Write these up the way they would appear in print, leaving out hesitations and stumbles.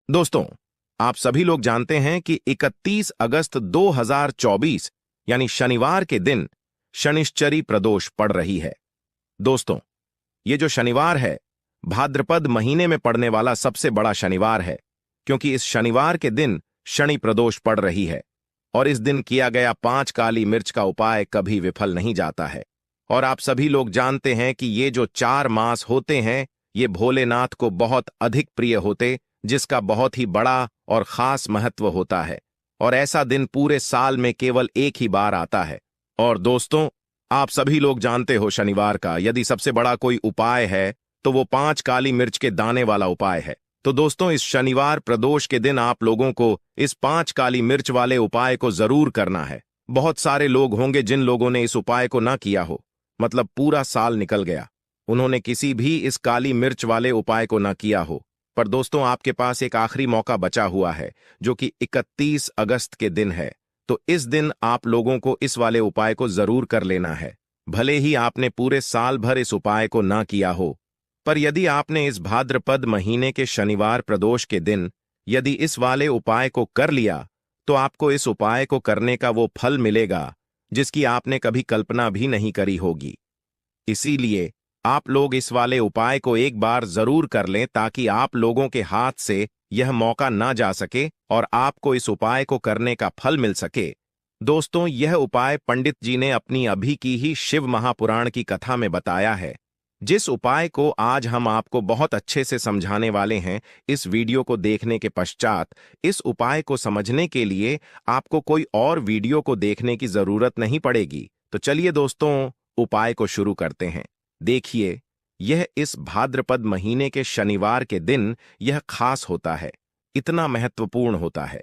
दोस्तों, आप सभी लोग जानते हैं कि 31 अगस्त 2024 यानी शनिवार के दिन शनिश्चरी प्रदोष पड़ रही है। दोस्तों, ये जो शनिवार है, भाद्रपद महीने में पड़ने वाला सबसे बड़ा शनिवार है, क्योंकि इस शनिवार के दिन शनि प्रदोष पड़ रही है और इस दिन किया गया 5 काली मिर्च का उपाय कभी विफल नहीं जाता है। और आप सभी लोग जानते हैं कि ये जो 4 मास होते हैं, ये भोलेनाथ को बहुत अधिक प्रिय होते, जिसका बहुत ही बड़ा और खास महत्व होता है। और ऐसा दिन पूरे साल में केवल एक ही बार आता है। और दोस्तों, आप सभी लोग जानते हो शनिवार का यदि सबसे बड़ा कोई उपाय है तो वो 5 काली मिर्च के दाने वाला उपाय है। तो दोस्तों, इस शनिवार प्रदोष के दिन आप लोगों को इस 5 काली मिर्च वाले उपाय को जरूर करना है। बहुत सारे लोग होंगे जिन लोगों ने इस उपाय को ना किया हो, मतलब पूरा साल निकल गया, उन्होंने किसी भी इस काली मिर्च वाले उपाय को ना किया हो। पर दोस्तों, आपके पास एक आखिरी मौका बचा हुआ है, जो कि 31 अगस्त के दिन है। तो इस दिन आप लोगों को इस वाले उपाय को जरूर कर लेना है, भले ही आपने पूरे साल भर इस उपाय को ना किया हो। पर यदि आपने इस भाद्रपद महीने के शनिवार प्रदोष के दिन यदि इस वाले उपाय को कर लिया, तो आपको इस उपाय को करने का वो फल मिलेगा जिसकी आपने कभी कल्पना भी नहीं करी होगी। इसीलिए आप लोग इस वाले उपाय को एक बार जरूर कर लें, ताकि आप लोगों के हाथ से यह मौका ना जा सके और आपको इस उपाय को करने का फल मिल सके। दोस्तों, यह उपाय पंडित जी ने अपनी अभी की ही शिव महापुराण की कथा में बताया है, जिस उपाय को आज हम आपको बहुत अच्छे से समझाने वाले हैं। इस वीडियो को देखने के पश्चात इस उपाय को समझने के लिए आपको कोई और वीडियो को देखने की जरूरत नहीं पड़ेगी। तो चलिए दोस्तों, उपाय को शुरू करते हैं। देखिए, यह इस भाद्रपद महीने के शनिवार के दिन यह खास होता है, इतना महत्वपूर्ण होता है।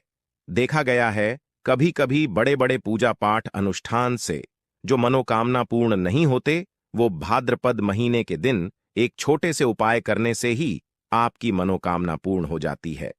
देखा गया है, कभी कभी बड़े बड़े पूजा पाठ अनुष्ठान से जो मनोकामना पूर्ण नहीं होते, वो भाद्रपद महीने के दिन एक छोटे से उपाय करने से ही आपकी मनोकामना पूर्ण हो जाती है।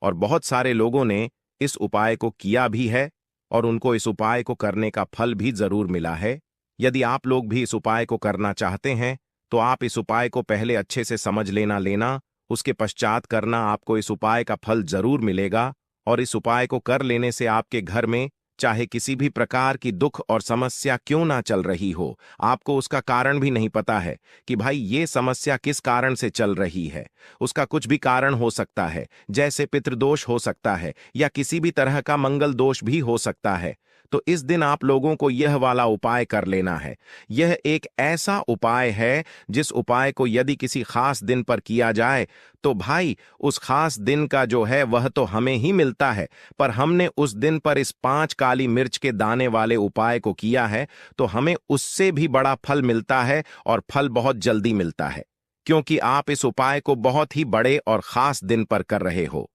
और बहुत सारे लोगों ने इस उपाय को किया भी है और उनको इस उपाय को करने का फल भी जरूर मिला है। यदि आप लोग भी इस उपाय को करना चाहते हैं, तो आप इस उपाय को पहले अच्छे से समझ लेना, उसके पश्चात करना। आपको इस उपाय का फल जरूर मिलेगा और इस उपाय को कर लेने से आपके घर में चाहे किसी भी प्रकार की दुख और समस्या क्यों ना चल रही हो, आपको उसका कारण भी नहीं पता है कि भाई ये समस्या किस कारण से चल रही है। उसका कुछ भी कारण हो सकता है, जैसे पितृदोष हो सकता है या किसी भी तरह का मंगल दोष भी हो सकता है। तो इस दिन आप लोगों को यह वाला उपाय कर लेना है। यह एक ऐसा उपाय है जिस उपाय को यदि किसी खास दिन पर किया जाए, तो भाई उस खास दिन का जो है वह तो हमें ही मिलता है। पर हमने उस दिन पर इस 5 काली मिर्च के दाने वाले उपाय को किया है, तो हमें उससे भी बड़ा फल मिलता है और फल बहुत जल्दी मिलता है, क्योंकि आप इस उपाय को बहुत ही बड़े और खास दिन पर कर रहे हो।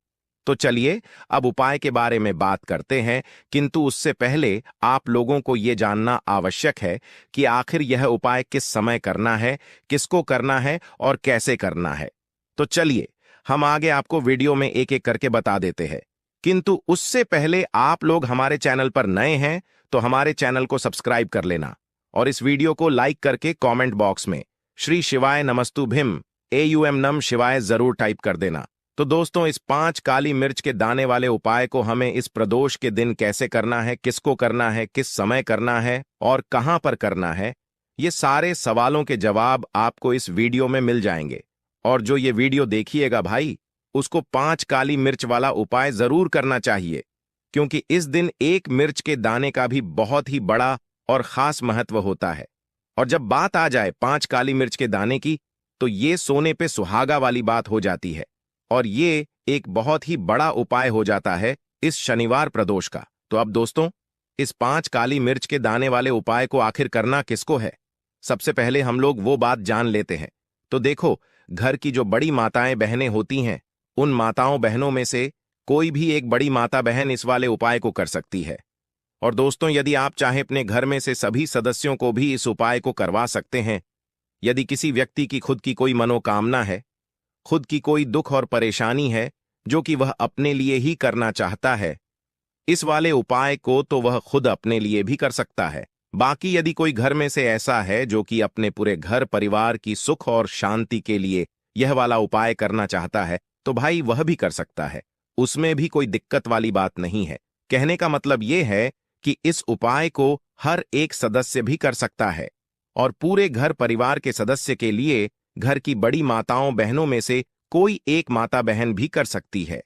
तो चलिए अब उपाय के बारे में बात करते हैं, किंतु उससे पहले आप लोगों को यह जानना आवश्यक है कि आखिर यह उपाय किस समय करना है, किसको करना है और कैसे करना है। तो चलिए हम आगे आपको वीडियो में एक एक करके बता देते हैं। किंतु उससे पहले आप लोग हमारे चैनल पर नए हैं तो हमारे चैनल को सब्सक्राइब कर लेना और इस वीडियो को लाइक करके कमेंट बॉक्स में श्री शिवाय नमस्तुभ्यम AUM नम शिवाय जरूर टाइप कर देना। तो दोस्तों, इस 5 काली मिर्च के दाने वाले उपाय को हमें इस प्रदोष के दिन कैसे करना है, किसको करना है, किस समय करना है और कहां पर करना है, ये सारे सवालों के जवाब आपको इस वीडियो में मिल जाएंगे। और जो ये वीडियो देखिएगा भाई, उसको 5 काली मिर्च वाला उपाय जरूर करना चाहिए, क्योंकि इस दिन एक मिर्च के दाने का भी बहुत ही बड़ा और खास महत्व होता है। और जब बात आ जाए 5 काली मिर्च के दाने की, तो ये सोने पे सुहागा वाली बात हो जाती है और ये एक बहुत ही बड़ा उपाय हो जाता है इस शनिवार प्रदोष का। तो अब दोस्तों, इस 5 काली मिर्च के दाने वाले उपाय को आखिर करना किसको है, सबसे पहले हम लोग वो बात जान लेते हैं। तो देखो, घर की जो बड़ी माताएं बहनें होती हैं, उन माताओं बहनों में से कोई भी एक बड़ी माता बहन इस वाले उपाय को कर सकती है। और दोस्तों, यदि आप चाहें अपने घर में से सभी सदस्यों को भी इस उपाय को करवा सकते हैं। यदि किसी व्यक्ति की खुद की कोई मनोकामना है, खुद की कोई दुख और परेशानी है जो कि वह अपने लिए ही करना चाहता है, इस वाले उपाय को तो वह खुद अपने लिए भी कर सकता है। बाकी यदि कोई घर में से ऐसा है जो कि अपने पूरे घर परिवार की सुख और शांति के लिए यह वाला उपाय करना चाहता है, तो भाई वह भी कर सकता है। उसमें भी कोई दिक्कत वाली बात नहीं है। कहने का मतलब ये है कि इस उपाय को हर एक सदस्य भी कर सकता है और पूरे घर परिवार के सदस्य के लिए घर की बड़ी माताओं बहनों में से कोई एक माता बहन भी कर सकती है।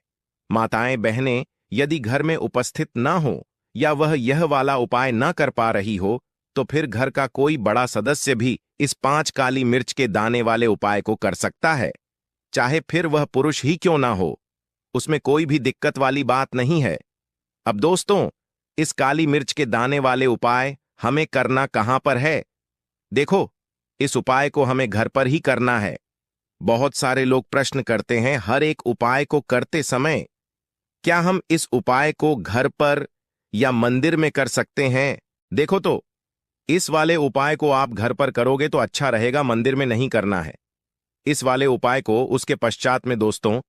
माताएं बहनें यदि घर में उपस्थित न हो या वह यह वाला उपाय न कर पा रही हो तो फिर घर का कोई बड़ा सदस्य भी इस 5 काली मिर्च के दाने वाले उपाय को कर सकता है, चाहे फिर वह पुरुष ही क्यों ना हो। उसमें कोई भी दिक्कत वाली बात नहीं है। अब दोस्तों, इस काली मिर्च के दाने वाले उपाय हमें करना कहां पर है? देखो, इस उपाय को हमें घर पर ही करना है। बहुत सारे लोग प्रश्न करते हैं हर एक उपाय को करते समय, क्या हम इस उपाय को घर पर या मंदिर में कर सकते हैं? देखो तो, इस वाले उपाय को आप घर पर करोगे तो अच्छा रहेगा, मंदिर में नहीं करना है। इस वाले उपाय को उसके पश्चात में दोस्तों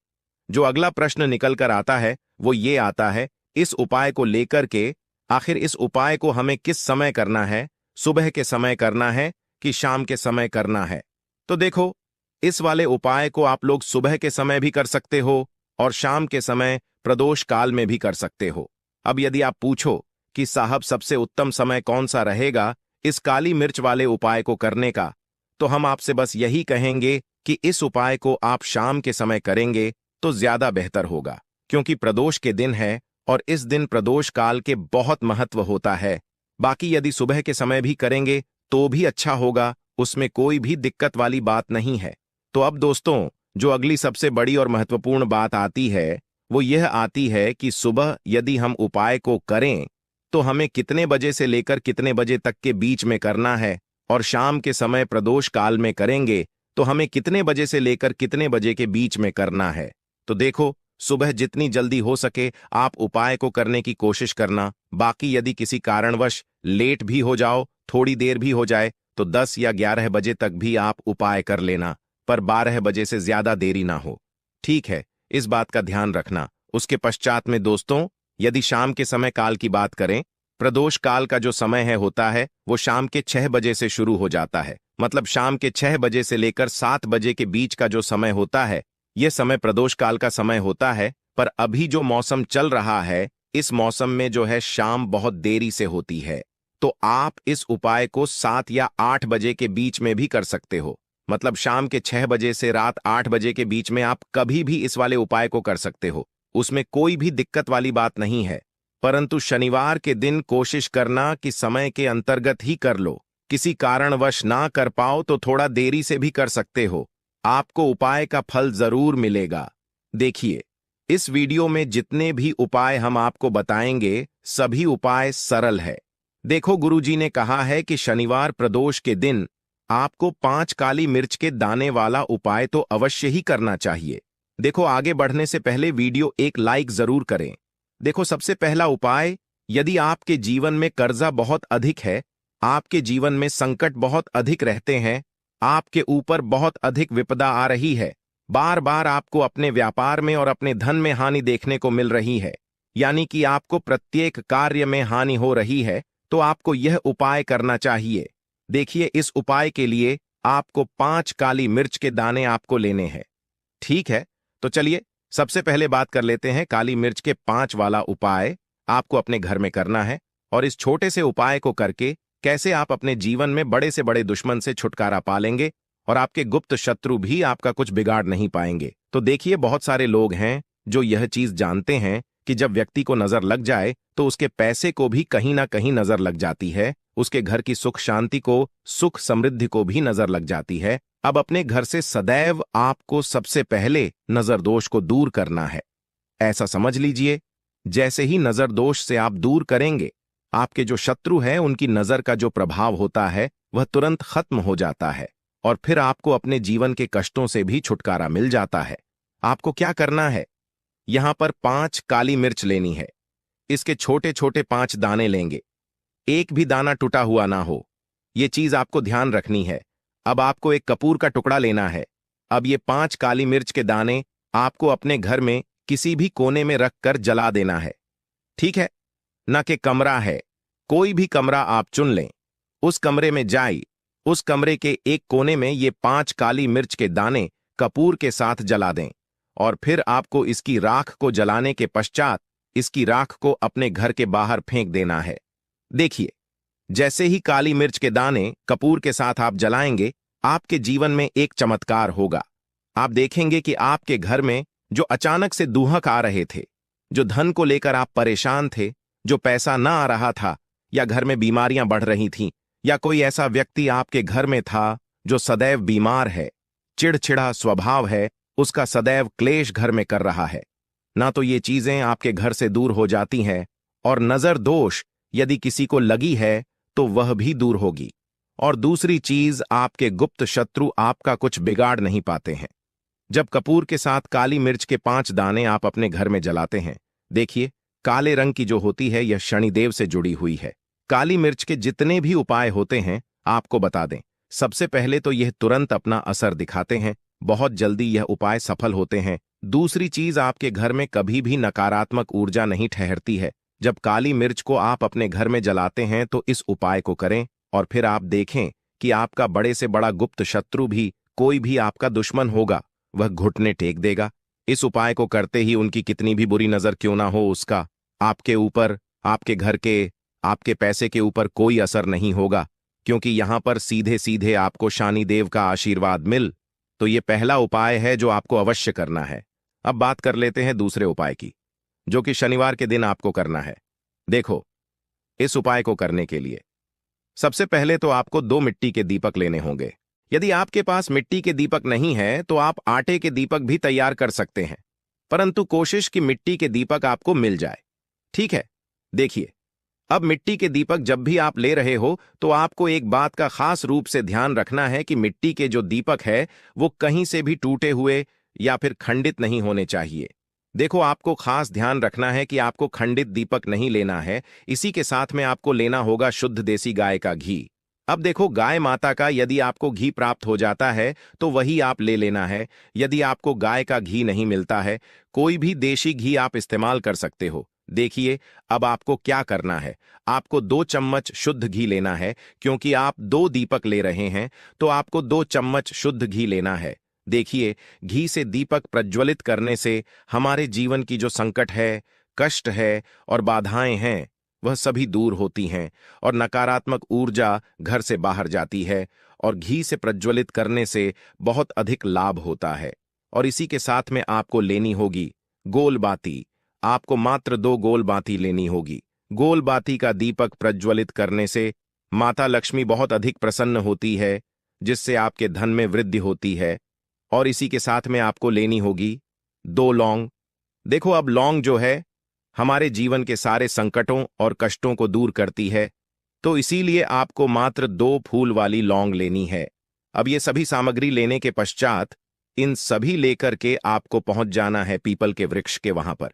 जो अगला प्रश्न निकल कर आता है वो ये आता है, इस उपाय को लेकर के आखिर इस उपाय को हमें किस समय करना है? सुबह के समय करना है कि शाम के समय करना है? तो देखो, इस वाले उपाय को आप लोग सुबह के समय भी कर सकते हो और शाम के समय प्रदोष काल में भी कर सकते हो। अब यदि आप पूछो कि साहब सबसे उत्तम समय कौन सा रहेगा इस काली मिर्च वाले उपाय को करने का, तो हम आपसे बस यही कहेंगे कि इस उपाय को आप शाम के समय करेंगे तो ज्यादा बेहतर होगा, क्योंकि प्रदोष के दिन है और इस दिन प्रदोष काल के बहुत महत्व होता है। बाकी यदि सुबह के समय भी करेंगे तो भी अच्छा होगा, उसमें कोई भी दिक्कत वाली बात नहीं है। तो अब दोस्तों, जो अगली सबसे बड़ी और महत्वपूर्ण बात आती है वो यह आती है कि सुबह यदि हम उपाय को करें तो हमें कितने बजे से लेकर कितने बजे तक के बीच में करना है, और शाम के समय प्रदोष काल में करेंगे तो हमें कितने बजे से लेकर कितने बजे के बीच में करना है। तो देखो, सुबह जितनी जल्दी हो सके आप उपाय को करने की कोशिश करना। बाकी यदि किसी कारणवश लेट भी हो जाओ, थोड़ी देर भी हो जाए, तो 10 या 11 बजे तक भी आप उपाय कर लेना, पर 12 बजे से ज्यादा देरी ना हो। ठीक है, इस बात का ध्यान रखना। उसके पश्चात में दोस्तों, यदि शाम के समय काल की बात करें, प्रदोष काल का जो समय है होता है वो शाम के 6 बजे से शुरू हो जाता है। मतलब शाम के 6 बजे से लेकर 7 बजे के बीच का जो समय होता है यह समय प्रदोष काल का समय होता है। पर अभी जो मौसम चल रहा है इस मौसम में जो है शाम बहुत देरी से होती है, तो आप इस उपाय को 7 या 8 बजे के बीच में भी कर सकते हो। मतलब शाम के 6 बजे से रात 8 बजे के बीच में आप कभी भी इस वाले उपाय को कर सकते हो, उसमें कोई भी दिक्कत वाली बात नहीं है। परंतु शनिवार के दिन कोशिश करना कि समय के अंतर्गत ही कर लो। किसी कारणवश ना कर पाओ तो थोड़ा देरी से भी कर सकते हो, आपको उपाय का फल जरूर मिलेगा। देखिए, इस वीडियो में जितने भी उपाय हम आपको बताएंगे सभी उपाय सरल है। देखो, गुरुजी ने कहा है कि शनिवार प्रदोष के दिन आपको 5 काली मिर्च के दाने वाला उपाय तो अवश्य ही करना चाहिए। देखो, आगे बढ़ने से पहले वीडियो एक लाइक जरूर करें। देखो, सबसे पहला उपाय, यदि आपके जीवन में कर्जा बहुत अधिक है, आपके जीवन में संकट बहुत अधिक रहते हैं, आपके ऊपर बहुत अधिक विपदा आ रही है, बार बार आपको अपने व्यापार में और अपने धन में हानि देखने को मिल रही है, यानी कि आपको प्रत्येक कार्य में हानि हो रही है, तो आपको यह उपाय करना चाहिए। देखिए, इस उपाय के लिए आपको 5 काली मिर्च के दाने आपको लेने हैं। ठीक है, तो चलिए सबसे पहले बात कर लेते हैं काली मिर्च के 5 वाला उपाय आपको अपने घर में करना है, और इस छोटे से उपाय को करके कैसे आप अपने जीवन में बड़े से बड़े दुश्मन से छुटकारा पा लेंगे और आपके गुप्त शत्रु भी आपका कुछ बिगाड़ नहीं पाएंगे। तो देखिए, बहुत सारे लोग हैं जो यह चीज जानते हैं कि जब व्यक्ति को नजर लग जाए तो उसके पैसे को भी कहीं ना कहीं नजर लग जाती है, उसके घर की सुख शांति को, सुख समृद्धि को भी नजर लग जाती है। अब अपने घर से सदैव आपको सबसे पहले नजर दोष को दूर करना है। ऐसा समझ लीजिए, जैसे ही नजर दोष से आप दूर करेंगे, आपके जो शत्रु हैं उनकी नजर का जो प्रभाव होता है वह तुरंत खत्म हो जाता है और फिर आपको अपने जीवन के कष्टों से भी छुटकारा मिल जाता है। आपको क्या करना है, यहां पर 5 काली मिर्च लेनी है। इसके छोटे छोटे 5 दाने लेंगे, एक भी दाना टूटा हुआ ना हो, यह चीज आपको ध्यान रखनी है। अब आपको एक कपूर का टुकड़ा लेना है। अब ये 5 काली मिर्च के दाने आपको अपने घर में किसी भी कोने में रखकर जला देना है। ठीक है, न कि कमरा है, कोई भी कमरा आप चुन लें, उस कमरे में जाइए, उस कमरे के एक कोने में ये 5 काली मिर्च के दाने कपूर के साथ जला दें और फिर आपको इसकी राख को जलाने के पश्चात इसकी राख को अपने घर के बाहर फेंक देना है। देखिए, जैसे ही काली मिर्च के दाने कपूर के साथ आप जलाएंगे, आपके जीवन में एक चमत्कार होगा। आप देखेंगे कि आपके घर में जो अचानक से दूहक आ रहे थे, जो धन को लेकर आप परेशान थे, जो पैसा ना आ रहा था, या घर में बीमारियां बढ़ रही थीं, या कोई ऐसा व्यक्ति आपके घर में था जो सदैव बीमार है, चिड़चिड़ा स्वभाव है, उसका सदैव क्लेश घर में कर रहा है, ना तो ये चीजें आपके घर से दूर हो जाती हैं, और नजर दोष यदि किसी को लगी है तो वह भी दूर होगी। और दूसरी चीज, आपके गुप्त शत्रु आपका कुछ बिगाड़ नहीं पाते हैं। जब कपूर के साथ काली मिर्च के 5 दाने आप अपने घर में जलाते हैं, देखिए, काले रंग की जो होती है यह शनिदेव से जुड़ी हुई है। काली मिर्च के जितने भी उपाय होते हैं आपको बता दें, सबसे पहले तो यह तुरंत अपना असर दिखाते हैं, बहुत जल्दी यह उपाय सफल होते हैं। दूसरी चीज, आपके घर में कभी भी नकारात्मक ऊर्जा नहीं ठहरती है। जब काली मिर्च को आप अपने घर में जलाते हैं तो इस उपाय को करें और फिर आप देखें कि आपका बड़े से बड़ा गुप्त शत्रु भी, कोई भी आपका दुश्मन होगा, वह घुटने टेक देगा। इस उपाय को करते ही उनकी कितनी भी बुरी नजर क्यों ना हो, उसका आपके ऊपर, आपके घर के, आपके पैसे के ऊपर कोई असर नहीं होगा, क्योंकि यहां पर सीधे सीधे आपको शनिदेव का आशीर्वाद मिल। तो ये पहला उपाय है जो आपको अवश्य करना है। अब बात कर लेते हैं दूसरे उपाय की, जो कि शनिवार के दिन आपको करना है। देखो, इस उपाय को करने के लिए सबसे पहले तो आपको 2 मिट्टी के दीपक लेने होंगे। यदि आपके पास मिट्टी के दीपक नहीं है तो आप आटे के दीपक भी तैयार कर सकते हैं, परंतु कोशिश कि मिट्टी के दीपक आपको मिल जाए। ठीक है, देखिए, अब मिट्टी के दीपक जब भी आप ले रहे हो तो आपको एक बात का खास रूप से ध्यान रखना है कि मिट्टी के जो दीपक है वो कहीं से भी टूटे हुए या फिर खंडित नहीं होने चाहिए। देखो, आपको खास ध्यान रखना है कि आपको खंडित दीपक नहीं लेना है। इसी के साथ में आपको लेना होगा शुद्ध देसी गाय का घी। अब देखो, गाय माता का यदि आपको घी प्राप्त हो जाता है तो वही आप ले लेना है। यदि आपको गाय का घी नहीं मिलता है, कोई भी देशी घी आप इस्तेमाल कर सकते हो। देखिए, अब आपको क्या करना है, आपको 2 चम्मच शुद्ध घी लेना है। क्योंकि आप 2 दीपक ले रहे हैं तो आपको 2 चम्मच शुद्ध घी लेना है। देखिए, घी से दीपक प्रज्वलित करने से हमारे जीवन की जो संकट है, कष्ट है और बाधाएं हैं, वह सभी दूर होती हैं और नकारात्मक ऊर्जा घर से बाहर जाती है। और घी से प्रज्वलित करने से बहुत अधिक लाभ होता है। और इसी के साथ में आपको लेनी होगी गोल बाती। आपको मात्र 2 गोल बाती लेनी होगी। गोल बाती का दीपक प्रज्वलित करने से माता लक्ष्मी बहुत अधिक प्रसन्न होती है, जिससे आपके धन में वृद्धि होती है। और इसी के साथ में आपको लेनी होगी 2 लौंग। देखो, अब लौंग जो है हमारे जीवन के सारे संकटों और कष्टों को दूर करती है, तो इसीलिए आपको मात्र 2 फूल वाली लौंग लेनी है। अब ये सभी सामग्री लेने के पश्चात इन सभी लेकर के आपको पहुंच जाना है पीपल के वृक्ष के वहां पर,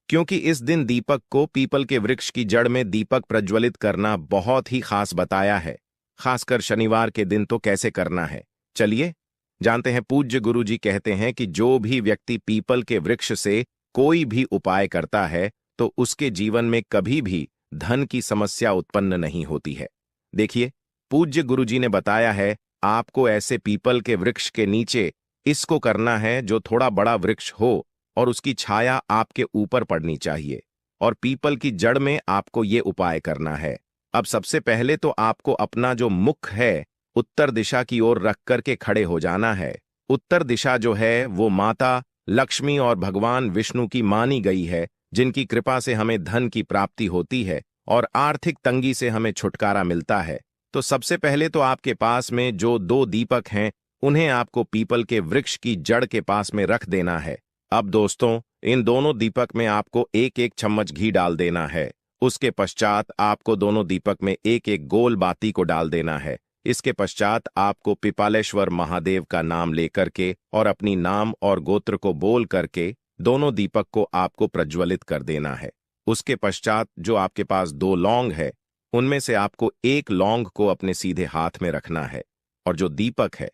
क्योंकि इस दिन दीपक को पीपल के वृक्ष की जड़ में दीपक प्रज्वलित करना बहुत ही खास बताया है। खासकर शनिवार के दिन तो कैसे करना है, चलिए जानते हैं। पूज्य गुरु जी कहते हैं कि जो भी व्यक्ति पीपल के वृक्ष से कोई भी उपाय करता है तो उसके जीवन में कभी भी धन की समस्या उत्पन्न नहीं होती है। देखिए, पूज्य गुरु जी ने बताया है आपको ऐसे पीपल के वृक्ष के नीचे इसको करना है जो थोड़ा बड़ा वृक्ष हो और उसकी छाया आपके ऊपर पड़नी चाहिए, और पीपल की जड़ में आपको ये उपाय करना है। अब सबसे पहले तो आपको अपना जो मुख है उत्तर दिशा की ओर रख करके खड़े हो जाना है। उत्तर दिशा जो है वो माता लक्ष्मी और भगवान विष्णु की मानी गई है, जिनकी कृपा से हमें धन की प्राप्ति होती है और आर्थिक तंगी से हमें छुटकारा मिलता है। तो सबसे पहले तो आपके पास में जो 2 दीपक हैं उन्हें आपको पीपल के वृक्ष की जड़ के पास में रख देना है। अब दोस्तों, इन दोनों दीपक में आपको 1-1 चम्मच घी डाल देना है। उसके पश्चात आपको दोनों दीपक में 1-1 गोल बाती को डाल देना है। इसके पश्चात आपको पिपालेश्वर महादेव का नाम लेकर के और अपनी नाम और गोत्र को बोल करके दोनों दीपक को आपको प्रज्वलित कर देना है। उसके पश्चात जो आपके पास 2 लौंग है, उनमें से आपको 1 लौंग को अपने सीधे हाथ में रखना है, और जो दीपक है,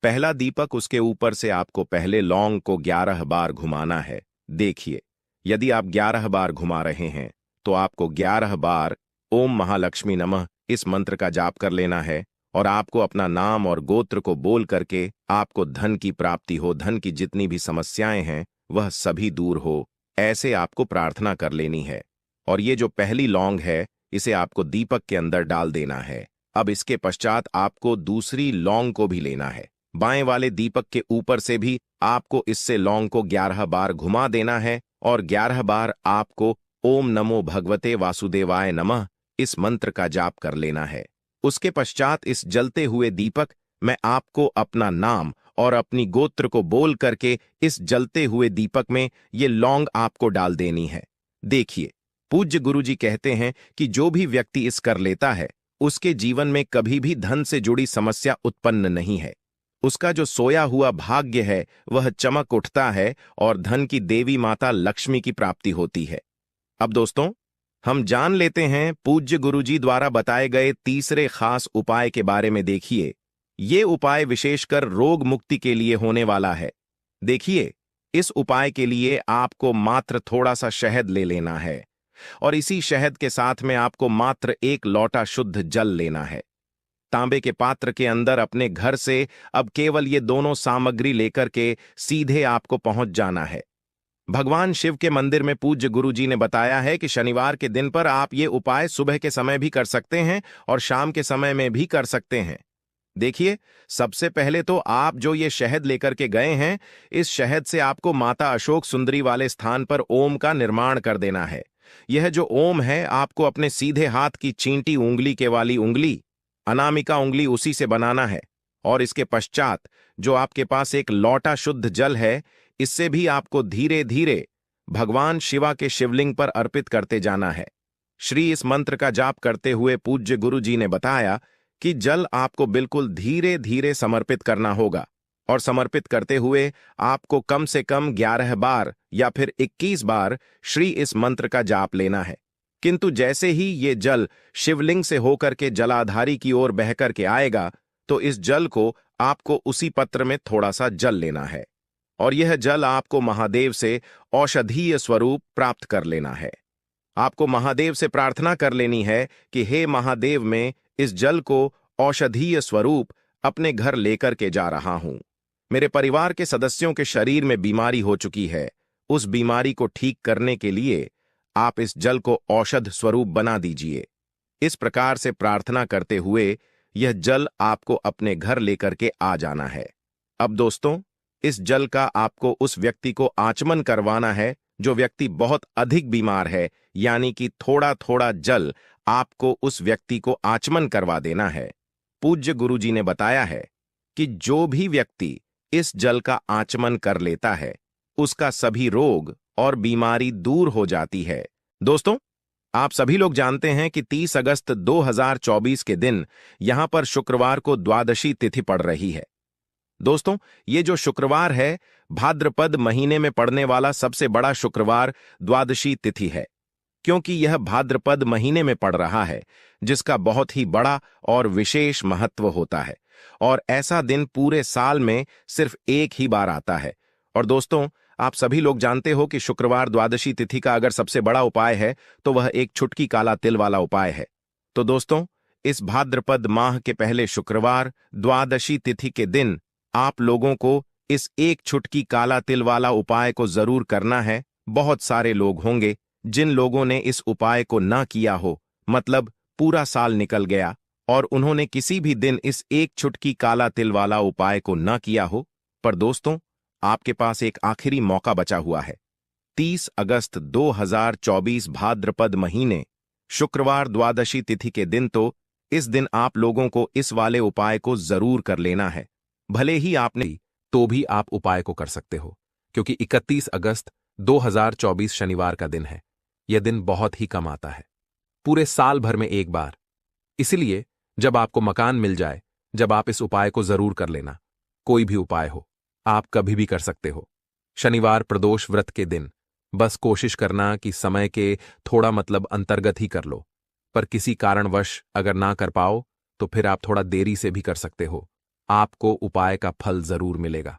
पहला दीपक, उसके ऊपर से आपको पहले लौंग को 11 बार घुमाना है। देखिए, यदि आप 11 बार घुमा रहे हैं तो आपको 11 बार ओम महालक्ष्मी नमः इस मंत्र का जाप कर लेना है, और आपको अपना नाम और गोत्र को बोल करके आपको धन की प्राप्ति हो, धन की जितनी भी समस्याएं हैं वह सभी दूर हो, ऐसे आपको प्रार्थना कर लेनी है। और ये जो पहली लौंग है, इसे आपको दीपक के अंदर डाल देना है। अब इसके पश्चात आपको दूसरी लौंग को भी लेना है। बाएं वाले दीपक के ऊपर से भी आपको इससे लौंग को 11 बार घुमा देना है और 11 बार आपको ओम नमो भगवते वासुदेवाय नमः इस मंत्र का जाप कर लेना है। उसके पश्चात इस जलते हुए दीपक में आपको अपना नाम और अपनी गोत्र को बोल करके इस जलते हुए दीपक में ये लौंग आपको डाल देनी है। देखिए, पूज्य गुरुजी कहते हैं कि जो भी व्यक्ति इस कर लेता है, उसके जीवन में कभी भी धन से जुड़ी समस्या उत्पन्न नहीं है। उसका जो सोया हुआ भाग्य है वह चमक उठता है और धन की देवी माता लक्ष्मी की प्राप्ति होती है। अब दोस्तों, हम जान लेते हैं पूज्य गुरुजी द्वारा बताए गए तीसरे खास उपाय के बारे में। देखिए, ये उपाय विशेषकर रोग मुक्ति के लिए होने वाला है। देखिए, इस उपाय के लिए आपको मात्र थोड़ा सा शहद ले लेना है और इसी शहद के साथ में आपको मात्र 1 लोटा शुद्ध जल लेना है। तांबे के पात्र के अंदर अपने घर से अब केवल ये दोनों सामग्री लेकर के सीधे आपको पहुंच जाना है। भगवान शिव के मंदिर में पूज्य गुरुजी ने बताया है कि शनिवार के दिन पर आप ये उपाय सुबह के समय भी कर सकते हैं और शाम के समय में भी कर सकते हैं। देखिए, सबसे पहले तो आप जो ये शहद लेकर के गए हैं, इस शहद से आपको माता अशोक सुंदरी वाले स्थान पर ओम का निर्माण कर देना है। यह जो ओम है, आपको अपने सीधे हाथ की चींटी उंगली के वाली उंगली, अनामिका उंगली, उसी से बनाना है। और इसके पश्चात जो आपके पास एक लोटा शुद्ध जल है, इससे भी आपको धीरे धीरे भगवान शिवा के शिवलिंग पर अर्पित करते जाना है। श्री इस मंत्र का जाप करते हुए पूज्य गुरुजी ने बताया कि जल आपको बिल्कुल धीरे धीरे समर्पित करना होगा और समर्पित करते हुए आपको कम से कम 11 बार या फिर 21 बार श्री इस मंत्र का जाप लेना है। किंतु जैसे ही ये जल शिवलिंग से होकर के जलाधारी की ओर बहकर के आएगा, तो इस जल को आपको उसी पत्र में थोड़ा सा जल लेना है और यह जल आपको महादेव से औषधीय स्वरूप प्राप्त कर लेना है। आपको महादेव से प्रार्थना कर लेनी है कि हे महादेव, मैं इस जल को औषधीय स्वरूप अपने घर लेकर के जा रहा हूं। मेरे परिवार के सदस्यों के शरीर में बीमारी हो चुकी है, उस बीमारी को ठीक करने के लिए आप इस जल को औषध स्वरूप बना दीजिए। इस प्रकार से प्रार्थना करते हुए यह जल आपको अपने घर लेकर के आ जाना है। अब दोस्तों, इस जल का आपको उस व्यक्ति को आचमन करवाना है जो व्यक्ति बहुत अधिक बीमार है, यानी कि थोड़ा थोड़ा जल आपको उस व्यक्ति को आचमन करवा देना है। पूज्य गुरुजी ने बताया है कि जो भी व्यक्ति इस जल का आचमन कर लेता है, उसका सभी रोग और बीमारी दूर हो जाती है। दोस्तों, आप सभी लोग जानते हैं कि 30 अगस्त 2024 के दिन यहां पर शुक्रवार को द्वादशी तिथि पड़ रही है। दोस्तों, ये जो शुक्रवार है, भाद्रपद महीने में पड़ने वाला सबसे बड़ा शुक्रवार द्वादशी तिथि है, क्योंकि यह भाद्रपद महीने में पड़ रहा है, जिसका बहुत ही बड़ा और विशेष महत्व होता है और ऐसा दिन पूरे साल में सिर्फ एक ही बार आता है। और दोस्तों, आप सभी लोग जानते हो कि शुक्रवार द्वादशी तिथि का अगर सबसे बड़ा उपाय है तो वह एक चुटकी काला तिल वाला उपाय है। तो दोस्तों, इस भाद्रपद माह के पहले शुक्रवार द्वादशी तिथि के दिन आप लोगों को इस एक चुटकी काला तिल वाला उपाय को जरूर करना है। बहुत सारे लोग होंगे जिन लोगों ने इस उपाय को ना किया हो, मतलब पूरा साल निकल गया और उन्होंने किसी भी दिन इस एक चुटकी काला तिल वाला उपाय को ना किया हो। पर दोस्तों, आपके पास एक आखिरी मौका बचा हुआ है। 30 अगस्त 2024 भाद्रपद महीने शुक्रवार द्वादशी तिथि के दिन, तो इस दिन आप लोगों को इस वाले उपाय को जरूर कर लेना है। भले ही आपने तो भी आप उपाय को कर सकते हो, क्योंकि 31 अगस्त 2024 शनिवार का दिन है। यह दिन बहुत ही कम आता है, पूरे साल भर में एक बार। इसलिए जब आपको मकान मिल जाए, जब आप इस उपाय को जरूर कर लेना। कोई भी उपाय हो, आप कभी भी कर सकते हो। शनिवार प्रदोष व्रत के दिन बस कोशिश करना कि समय के थोड़ा मतलब अंतर्गत ही कर लो, पर किसी कारणवश अगर ना कर पाओ तो फिर आप थोड़ा देरी से भी कर सकते हो। आपको उपाय का फल जरूर मिलेगा।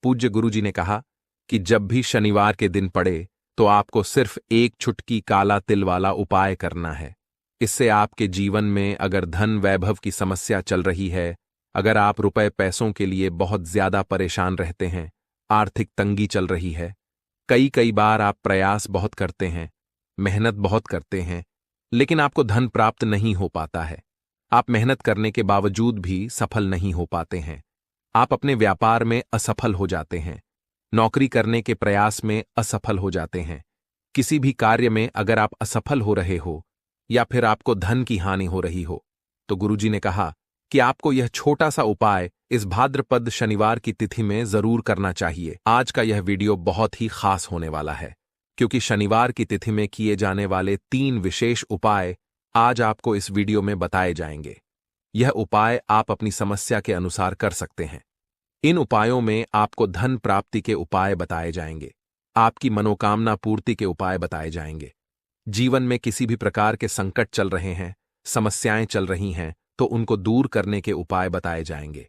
पूज्य गुरुजी ने कहा कि जब भी शनिवार के दिन पड़े तो आपको सिर्फ एक चुटकी काला तिल वाला उपाय करना है। इससे आपके जीवन में अगर धन वैभव की समस्या चल रही है, अगर आप रुपए पैसों के लिए बहुत ज्यादा परेशान रहते हैं, आर्थिक तंगी चल रही है, कई कई बार आप प्रयास बहुत करते हैं, मेहनत बहुत करते हैं, लेकिन आपको धन प्राप्त नहीं हो पाता है। आप मेहनत करने के बावजूद भी सफल नहीं हो पाते हैं। आप अपने व्यापार में असफल हो जाते हैं, नौकरी करने के प्रयास में असफल हो जाते हैं। किसी भी कार्य में अगर आप असफल हो रहे हो या फिर आपको धन की हानि हो रही हो, तो गुरुजी ने कहा कि आपको यह छोटा सा उपाय इस भाद्रपद शनिवार की तिथि में जरूर करना चाहिए। आज का यह वीडियो बहुत ही खास होने वाला है, क्योंकि शनिवार की तिथि में किए जाने वाले 3 विशेष उपाय आज आपको इस वीडियो में बताए जाएंगे। यह उपाय आप अपनी समस्या के अनुसार कर सकते हैं। इन उपायों में आपको धन प्राप्ति के उपाय बताए जाएंगे, आपकी मनोकामना पूर्ति के उपाय बताए जाएंगे। जीवन में किसी भी प्रकार के संकट चल रहे हैं, समस्याएं चल रही हैं, तो उनको दूर करने के उपाय बताए जाएंगे।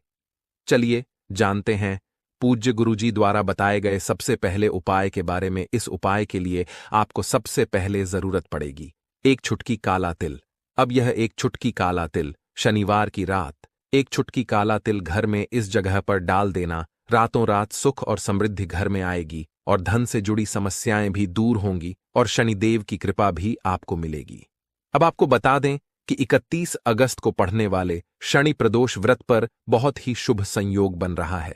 चलिए जानते हैं पूज्य गुरुजी द्वारा बताए गए सबसे पहले उपाय के बारे में। इस उपाय के लिए आपको सबसे पहले जरूरत पड़ेगी एक चुटकी काला तिल। अब यह एक चुटकी काला तिल शनिवार की रात, एक चुटकी काला तिल घर में इस जगह पर डाल देना। रातों रात सुख और समृद्धि घर में आएगी और धन से जुड़ी समस्याएं भी दूर होंगी और शनिदेव की कृपा भी आपको मिलेगी। अब आपको बता दें कि 31 अगस्त को पढ़ने वाले शनि प्रदोष व्रत पर बहुत ही शुभ संयोग बन रहा है,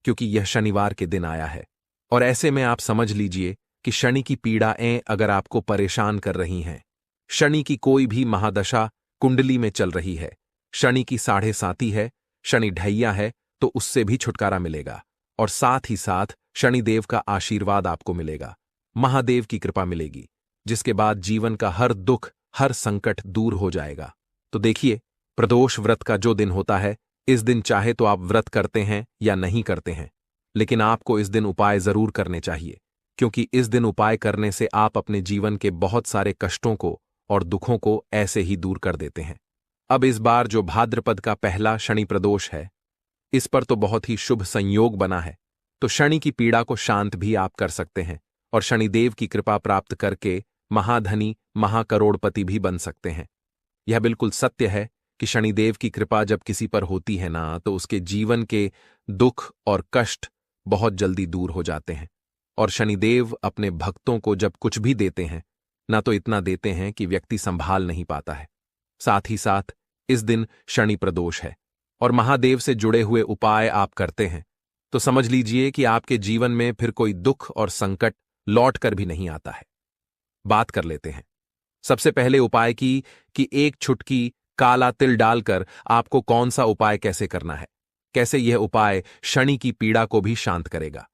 क्योंकि यह शनिवार के दिन आया है। और ऐसे में आप समझ लीजिए कि शनि की पीड़ाएं अगर आपको परेशान कर रही हैं, शनि की कोई भी महादशा कुंडली में चल रही है, शनि की 7.5 है, शनि ढैया है, तो उससे भी छुटकारा मिलेगा। और साथ ही साथ शनिदेव का आशीर्वाद आपको मिलेगा, महादेव की कृपा मिलेगी, जिसके बाद जीवन का हर दुख, हर संकट दूर हो जाएगा। तो देखिए, प्रदोष व्रत का जो दिन होता है, इस दिन चाहे तो आप व्रत करते हैं या नहीं करते हैं, लेकिन आपको इस दिन उपाय जरूर करने चाहिए, क्योंकि इस दिन उपाय करने से आप अपने जीवन के बहुत सारे कष्टों को और दुखों को ऐसे ही दूर कर देते हैं। अब इस बार जो भाद्रपद का पहला शनि प्रदोष है, इस पर तो बहुत ही शुभ संयोग बना है, तो शनि की पीड़ा को शांत भी आप कर सकते हैं और शनिदेव की कृपा प्राप्त करके महाधनी, महाकरोड़पति भी बन सकते हैं। यह बिल्कुल सत्य है कि शनिदेव की कृपा जब किसी पर होती है ना, तो उसके जीवन के दुख और कष्ट बहुत जल्दी दूर हो जाते हैं। और शनिदेव अपने भक्तों को जब कुछ भी देते हैं ना, तो इतना देते हैं कि व्यक्ति संभाल नहीं पाता है। साथ ही साथ इस दिन शनि प्रदोष है और महादेव से जुड़े हुए उपाय आप करते हैं, तो समझ लीजिए कि आपके जीवन में फिर कोई दुख और संकट लौट कर भी नहीं आता है। बात कर लेते हैं सबसे पहले उपाय की कि एक चुटकी काला तिल डालकर आपको कौन सा उपाय कैसे करना है, कैसे यह उपाय शनि की पीड़ा को भी शांत करेगा।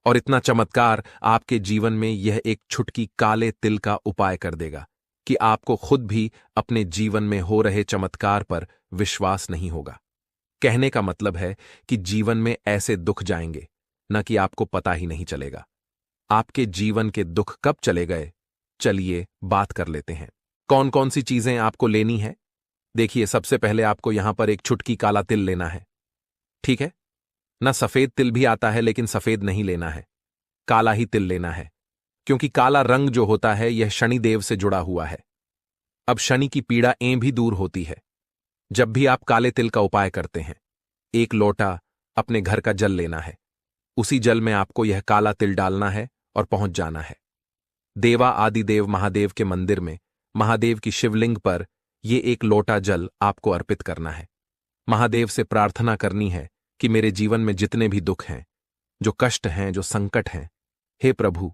और इतना चमत्कार आपके जीवन में यह एक चुटकी काले तिल का उपाय कर देगा कि आपको खुद भी अपने जीवन में हो रहे चमत्कार पर विश्वास नहीं होगा। कहने का मतलब है कि जीवन में ऐसे दुख जाएंगे न कि आपको पता ही नहीं चलेगा। आपके जीवन के दुख कब चले गए, चलिए बात कर लेते हैं। कौन कौन सी चीजें आपको लेनी है? देखिए, सबसे पहले आपको यहां पर एक चुटकी काला तिल लेना है, ठीक है ना। सफेद तिल भी आता है, लेकिन सफेद नहीं लेना है, काला ही तिल लेना है, क्योंकि काला रंग जो होता है यह शनिदेव से जुड़ा हुआ है। अब शनि की पीड़ा भी दूर होती है जब भी आप काले तिल का उपाय करते हैं। एक लोटा अपने घर का जल लेना है, उसी जल में आपको यह काला तिल डालना है और पहुंच जाना है देवा आदिदेव महादेव के मंदिर में। महादेव की शिवलिंग पर यह एक लोटा जल आपको अर्पित करना है। महादेव से प्रार्थना करनी है कि मेरे जीवन में जितने भी दुख हैं, जो कष्ट हैं, जो संकट हैं, हे प्रभु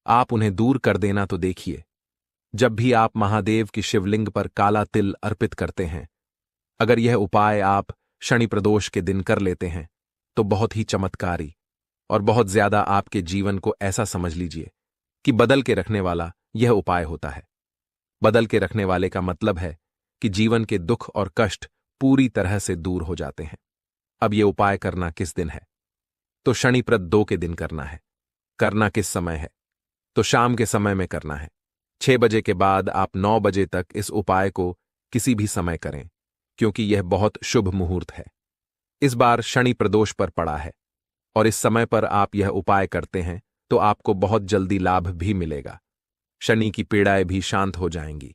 आप उन्हें दूर कर देना। तो देखिए, जब भी आप महादेव की शिवलिंग पर काला तिल अर्पित करते हैं, अगर यह उपाय आप शनि प्रदोष के दिन कर लेते हैं, तो बहुत ही चमत्कारी और बहुत ज्यादा आपके जीवन को ऐसा समझ लीजिए कि बदल के रखने वाला यह उपाय होता है। बदल के रखने वाले का मतलब है कि जीवन के दुख और कष्ट पूरी तरह से दूर हो जाते हैं। अब यह उपाय करना किस दिन है? तो शनिप्रद 2 के दिन करना है। करना किस समय है? तो शाम के समय में करना है। 6 बजे के बाद आप 9 बजे तक इस उपाय को किसी भी समय करें, क्योंकि यह बहुत शुभ मुहूर्त है। इस बार शनि प्रदोष पर पड़ा है और इस समय पर आप यह उपाय करते हैं तो आपको बहुत जल्दी लाभ भी मिलेगा। शनि की पीड़ाएं भी शांत हो जाएंगी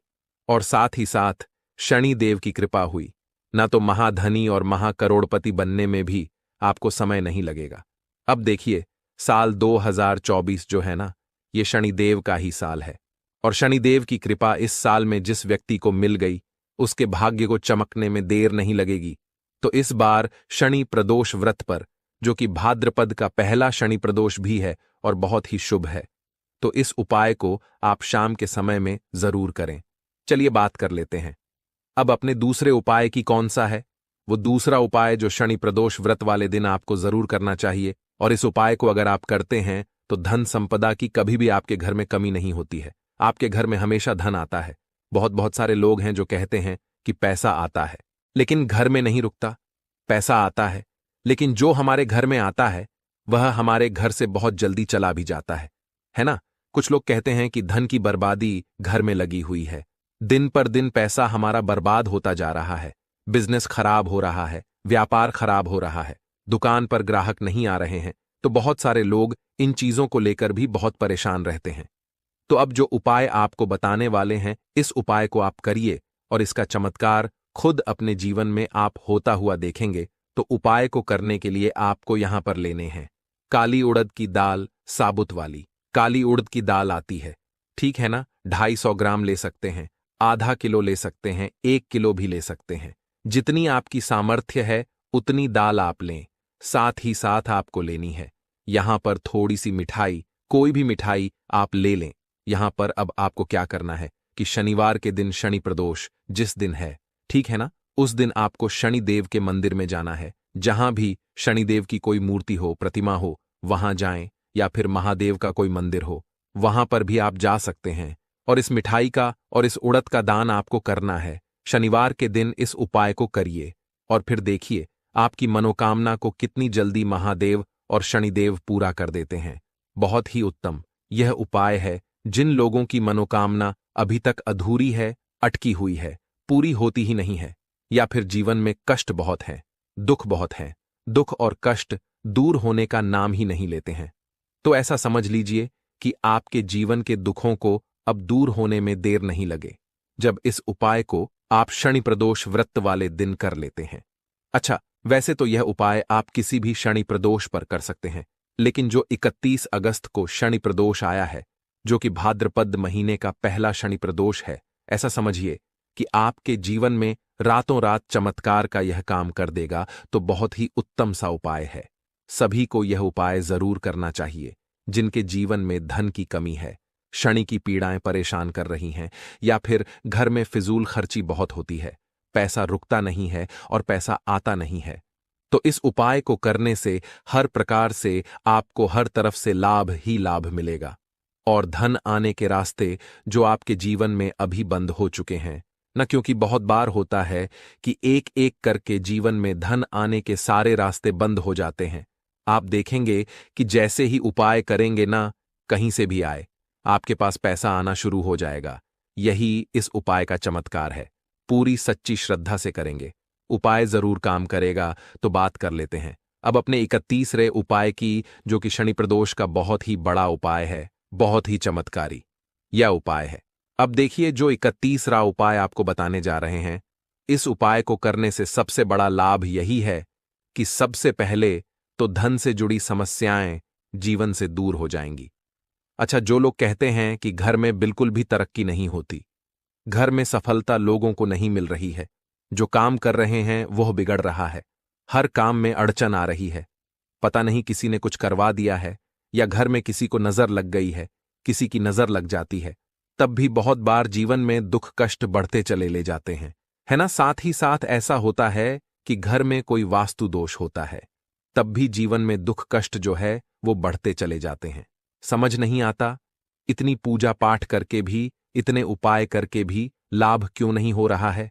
और साथ ही साथ शनि देव की कृपा हुई ना, तो महाधनी और महाकरोड़पति बनने में भी आपको समय नहीं लगेगा। अब देखिए, साल 2024 जो है ना, ये शनिदेव का ही साल है। और शनिदेव की कृपा इस साल में जिस व्यक्ति को मिल गई, उसके भाग्य को चमकने में देर नहीं लगेगी। तो इस बार शनि प्रदोष व्रत पर, जो कि भाद्रपद का पहला शनि प्रदोष भी है और बहुत ही शुभ है, तो इस उपाय को आप शाम के समय में जरूर करें। चलिए बात कर लेते हैं अब अपने दूसरे उपाय की। कौन सा है वो दूसरा उपाय जो शनि प्रदोष व्रत वाले दिन आपको जरूर करना चाहिए? और इस उपाय को अगर आप करते हैं तो धन संपदा की कभी भी आपके घर में कमी नहीं होती है। आपके घर में हमेशा धन आता है। बहुत बहुत सारे लोग हैं जो कहते हैं कि पैसा आता है लेकिन घर में नहीं रुकता। पैसा आता है लेकिन जो हमारे घर में आता है वह हमारे घर से बहुत जल्दी चला भी जाता है ना? कुछ लोग कहते हैं कि धन की बर्बादी घर में लगी हुई है। दिन पर दिन पैसा हमारा बर्बाद होता जा रहा है, बिजनेस खराब हो रहा है, व्यापार खराब हो रहा है, दुकान पर ग्राहक नहीं आ रहे हैं। तो बहुत सारे लोग इन चीजों को लेकर भी बहुत परेशान रहते हैं। तो अब जो उपाय आपको बताने वाले हैं, इस उपाय को आप करिए और इसका चमत्कार खुद अपने जीवन में आप होता हुआ देखेंगे। तो उपाय को करने के लिए आपको यहां पर लेने हैं काली उड़द की दाल, साबुत वाली काली उड़द की दाल आती है, ठीक है ना? 250 ग्राम ले सकते हैं, आधा किलो ले सकते हैं, 1 किलो भी ले सकते हैं। जितनी आपकी सामर्थ्य है उतनी दाल आप लें। साथ ही साथ आपको लेनी है यहां पर थोड़ी सी मिठाई, कोई भी मिठाई आप ले लें। यहां पर अब आपको क्या करना है कि शनिवार के दिन शनि प्रदोष जिस दिन है, ठीक है ना, उस दिन आपको शनिदेव के मंदिर में जाना है। जहां भी शनिदेव की कोई मूर्ति हो, प्रतिमा हो, वहां जाएं, या फिर महादेव का कोई मंदिर हो, वहां पर भी आप जा सकते हैं। और इस मिठाई का और इस उड़द का दान आपको करना है। शनिवार के दिन इस उपाय को करिए और फिर देखिए आपकी मनोकामना को कितनी जल्दी महादेव और शनिदेव पूरा कर देते हैं। बहुत ही उत्तम यह उपाय है। जिन लोगों की मनोकामना अभी तक अधूरी है, अटकी हुई है, पूरी होती ही नहीं है, या फिर जीवन में कष्ट बहुत है, दुख बहुत है, दुख और कष्ट दूर होने का नाम ही नहीं लेते हैं, तो ऐसा समझ लीजिए कि आपके जीवन के दुखों को अब दूर होने में देर नहीं लगे जब इस उपाय को आप शनि प्रदोष व्रत वाले दिन कर लेते हैं। अच्छा, वैसे तो यह उपाय आप किसी भी शनि प्रदोष पर कर सकते हैं, लेकिन जो 31 अगस्त को शनि प्रदोष आया है, जो कि भाद्रपद महीने का पहला शनि प्रदोष है, ऐसा समझिए कि आपके जीवन में रातों रात चमत्कार का यह काम कर देगा। तो बहुत ही उत्तम सा उपाय है। सभी को यह उपाय जरूर करना चाहिए जिनके जीवन में धन की कमी है, शनि की पीड़ाएं परेशान कर रही हैं, या फिर घर में फिजूल खर्ची बहुत होती है, पैसा रुकता नहीं है और पैसा आता नहीं है। तो इस उपाय को करने से हर प्रकार से आपको हर तरफ से लाभ ही लाभ मिलेगा। और धन आने के रास्ते जो आपके जीवन में अभी बंद हो चुके हैं न, क्योंकि बहुत बार होता है कि एक एक करके जीवन में धन आने के सारे रास्ते बंद हो जाते हैं। आप देखेंगे कि जैसे ही उपाय करेंगे ना, कहीं से भी आए, आपके पास पैसा आना शुरू हो जाएगा। यही इस उपाय का चमत्कार है। पूरी सच्ची श्रद्धा से करेंगे, उपाय जरूर काम करेगा। तो बात कर लेते हैं अब अपने 31वें उपाय की, जो कि शनि प्रदोष का बहुत ही बड़ा उपाय है, बहुत ही चमत्कारी यह उपाय है। अब देखिए जो 31वां उपाय आपको बताने जा रहे हैं, इस उपाय को करने से सबसे बड़ा लाभ यही है कि सबसे पहले तो धन से जुड़ी समस्याएं जीवन से दूर हो जाएंगी। अच्छा, जो लोग कहते हैं कि घर में बिल्कुल भी तरक्की नहीं होती, घर में सफलता लोगों को नहीं मिल रही है, जो काम कर रहे हैं वह बिगड़ रहा है, हर काम में अड़चन आ रही है, पता नहीं किसी ने कुछ करवा दिया है, या घर में किसी को नजर लग गई है, किसी की नजर लग जाती है, तब भी बहुत बार जीवन में दुख कष्ट बढ़ते चले ले जाते हैं, है ना? साथ ही साथ ऐसा होता है कि घर में कोई वास्तु दोष होता है, तब भी जीवन में दुख कष्ट जो है वो बढ़ते चले जाते हैं। समझ नहीं आता, इतनी पूजा पाठ करके भी, इतने उपाय करके भी लाभ क्यों नहीं हो रहा है?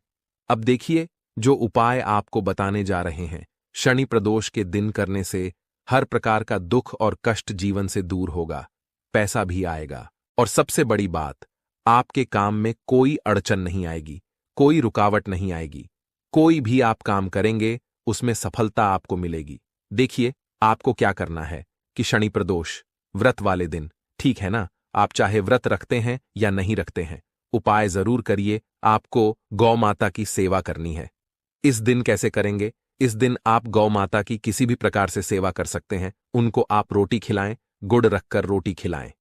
अब देखिए जो उपाय आपको बताने जा रहे हैं, शनि प्रदोष के दिन करने से हर प्रकार का दुख और कष्ट जीवन से दूर होगा, पैसा भी आएगा, और सबसे बड़ी बात, आपके काम में कोई अड़चन नहीं आएगी, कोई रुकावट नहीं आएगी। कोई भी आप काम करेंगे उसमें सफलता आपको मिलेगी। देखिए आपको क्या करना है कि शनि प्रदोष व्रत वाले दिन, ठीक है ना, आप चाहे व्रत रखते हैं या नहीं रखते हैं, उपाय जरूर करिए। आपको गौ माता की सेवा करनी है। इस दिन कैसे करेंगे इस दिन आप गौ माता की किसी भी प्रकार से सेवा कर सकते हैं। उनको आप रोटी खिलाएं, गुड़ रखकर रोटी खिलाएं।